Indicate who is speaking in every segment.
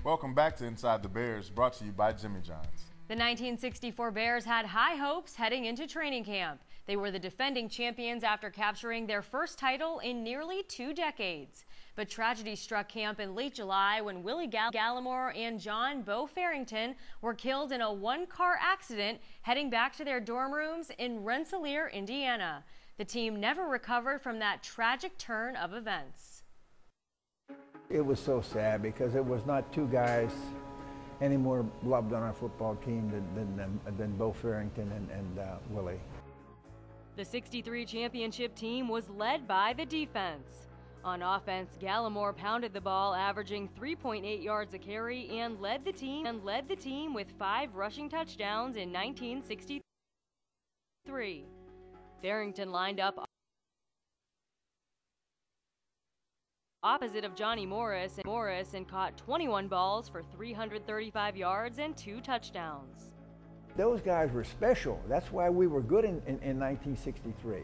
Speaker 1: Welcome back to Inside the Bears, brought to you by Jimmy John's.
Speaker 2: The 1964 Bears had high hopes heading into training camp. They were the defending champions after capturing their first title in nearly 2 decades. But tragedy struck camp in late July when Willie Galimore and John Bo Farrington were killed in a one-car accident heading back to their dorm rooms in Rensselaer, Indiana. The team never recovered from that tragic turn of events.
Speaker 3: It was so sad because it was not 2 guys any more loved on our football team than Bo Farrington and Willie.
Speaker 2: The '63 championship team was led by the defense. On offense, Galimore pounded the ball, averaging 3.8 yards a carry, and led the team with 5 rushing touchdowns in 1963. Farrington lined up opposite of Johnny Morris and caught 21 balls for 335 yards and 2 touchdowns.
Speaker 3: Those guys were special. That's why we were good in 1963.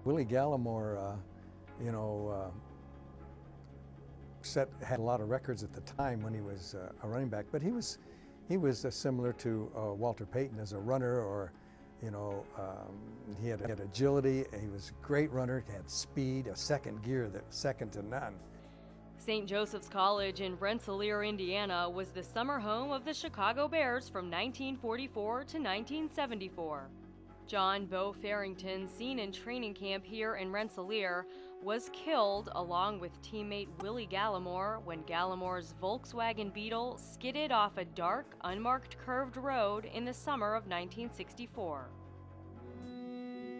Speaker 4: Willie Galimore, had a lot of records at the time when he was a running back, but he was similar to Walter Payton as a runner, or he had agility. He was a great runner. He had speed, a second gear that's second to none.
Speaker 2: St. Joseph's College in Rensselaer, Indiana was the summer home of the Chicago Bears from 1944 to 1974. John Bo Farrington, seen in training camp here in Rensselaer, was killed along with teammate Willie Galimore when Galimore's Volkswagen Beetle skidded off a dark, unmarked curved road in the summer of 1964.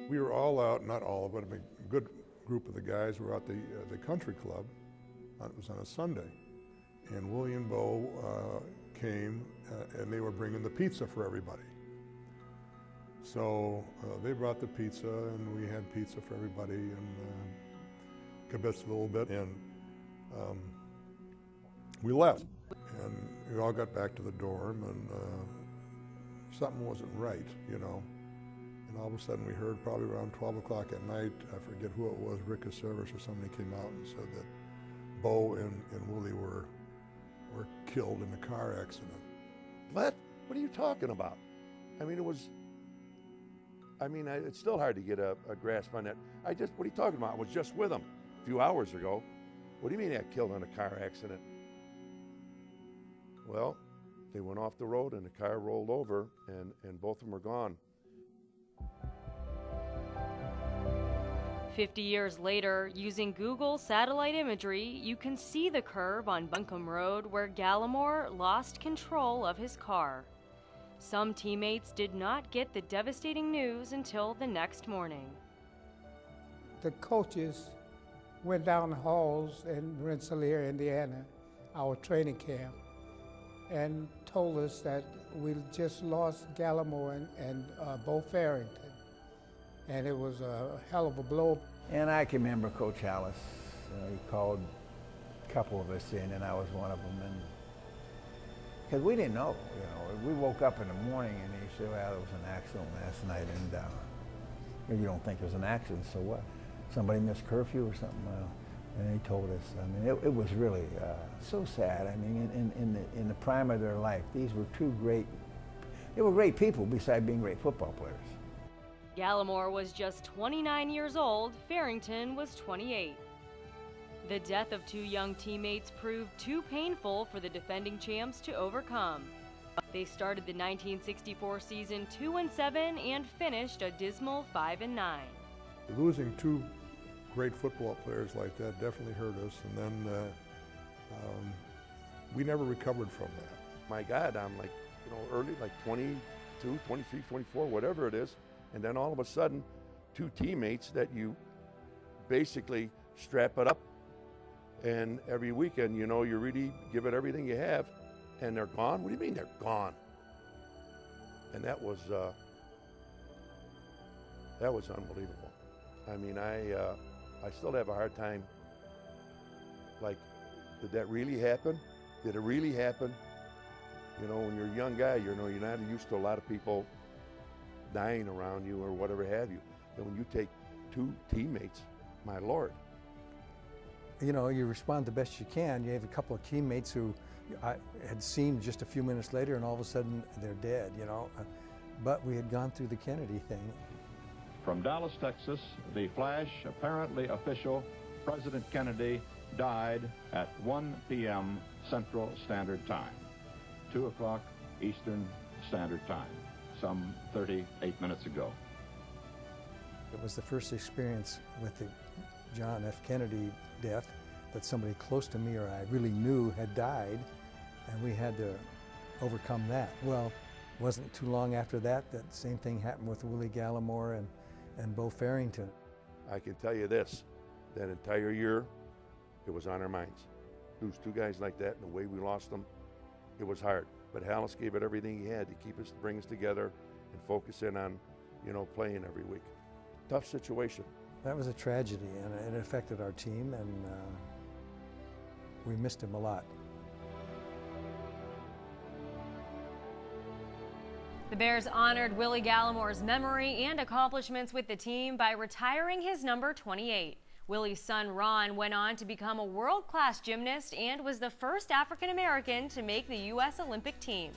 Speaker 5: We were all out, not all, but a good group of the guys were at the country club. It was on a Sunday, and Willie and Bo came, and they were bringing the pizza for everybody. So they brought the pizza, and we had pizza for everybody, and kibitz a little bit, and we left. And we all got back to the dorm, and something wasn't right, And all of a sudden we heard, probably around 12 o'clock at night, I forget who it was, Rick Service or somebody came out and said that Bo and Willie were killed in a car accident.
Speaker 6: What? What are you talking about? It's still hard to get a grasp on that. What are you talking about? I was just with them a few hours ago. What do you mean they got killed in a car accident? Well, they went off the road and the car rolled over, and both of them are gone.
Speaker 2: 50 years later, using Google satellite imagery, you can see the curve on Buncombe Road where Galimore lost control of his car. Some teammates did not get the devastating news until the next morning.
Speaker 7: The coaches went down the halls in Rensselaer, Indiana, our training camp, and told us that we just lost Galimore and Bo Farrington. And it was a hell of a blow.
Speaker 3: And I can remember Coach Hallis. He called a couple of us in, and I was one of them. And because we didn't know, we woke up in the morning and he said, "Well, there was an accident last night, and you don't think it was an accident, so what? Somebody missed curfew or something?" And he told us. It was really so sad. In the prime of their life, these were 2 great. They were great people, besides being great football players.
Speaker 2: Galimore was just 29 years old, Farrington was 28. The death of 2 young teammates proved too painful for the defending champs to overcome. They started the 1964 season 2-7 and finished a dismal 5-9.
Speaker 5: Losing 2 great football players like that definitely hurt us, and then we never recovered from that.
Speaker 6: My God, I'm early, 22, 23, 24, whatever it is. And then all of a sudden, 2 teammates that you basically strap it up, and every weekend, you really give it everything you have, and they're gone? What do you mean they're gone? And that was unbelievable. I still have a hard time, did that really happen? Did it really happen? When you're a young guy, you're not used to a lot of people dying around you or whatever have you. And when you take 2 teammates, my Lord.
Speaker 4: You respond the best you can. You have a couple of teammates who I had seen just a few minutes later, and all of a sudden they're dead, you know. But we had gone through the Kennedy thing.
Speaker 8: From Dallas, Texas, the flash, apparently official, President Kennedy died at 1 p.m. Central Standard Time, 2 o'clock Eastern Standard Time, some 38 minutes ago.
Speaker 4: It was the first experience with the John F. Kennedy death that somebody close to me or I really knew had died, and we had to overcome that. Well, it wasn't too long after that that same thing happened with Willie Galimore and Bo Farrington.
Speaker 6: I can tell you this, that entire year, it was on our minds. Lose 2 guys like that and the way we lost them, it was hard. But Halas gave it everything he had to keep us, bring us together and focus in on, you know, playing every week. Tough situation.
Speaker 4: That was a tragedy, and it affected our team, and we missed him a lot.
Speaker 2: The Bears honored Willie Galimore's memory and accomplishments with the team by retiring his number 28. Willie's son Ron went on to become a world-class gymnast and was the first African American to make the U.S. Olympic team.